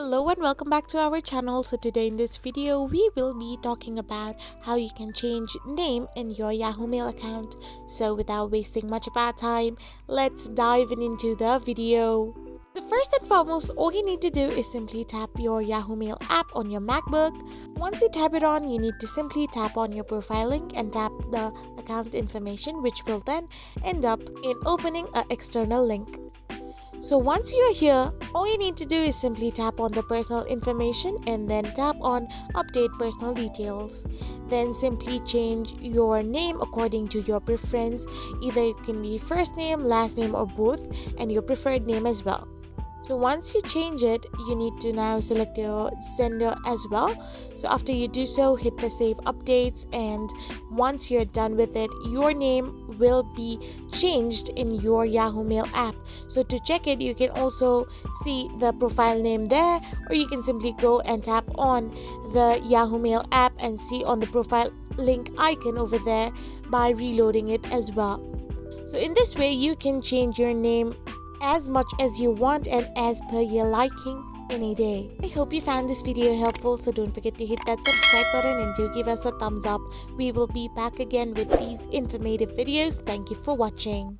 Hello and welcome back to our channel. So today in this video we will be talking about how you can change name in your Yahoo Mail account. So without wasting much of our time, let's dive into the video. The first and foremost, all you need to do is simply tap your Yahoo Mail app on your Macbook. Once you tap it on, you need to simply tap on your profile link and tap the account information, which will then end up in opening an external link. So once you are here, all you need to do is simply tap on the personal information and then tap on update personal details. Then simply change your name according to your preference. Either it can be first name, last name or both, and your preferred name as well. So once you change it, you need to now select your sender as well. So after you do so, hit the save updates, and once you're done with it, your name will be changed in your Yahoo Mail app. So to check it, you can also see the profile name there, or you can simply go and tap on the Yahoo Mail app and see on the profile link icon over there by reloading it as well. So in this way, you can change your name as much as you want and as per your liking any day. I hope you found this video helpful, so don't forget to hit that subscribe button and do give us a thumbs up. We will be back again with these informative videos. Thank you for watching.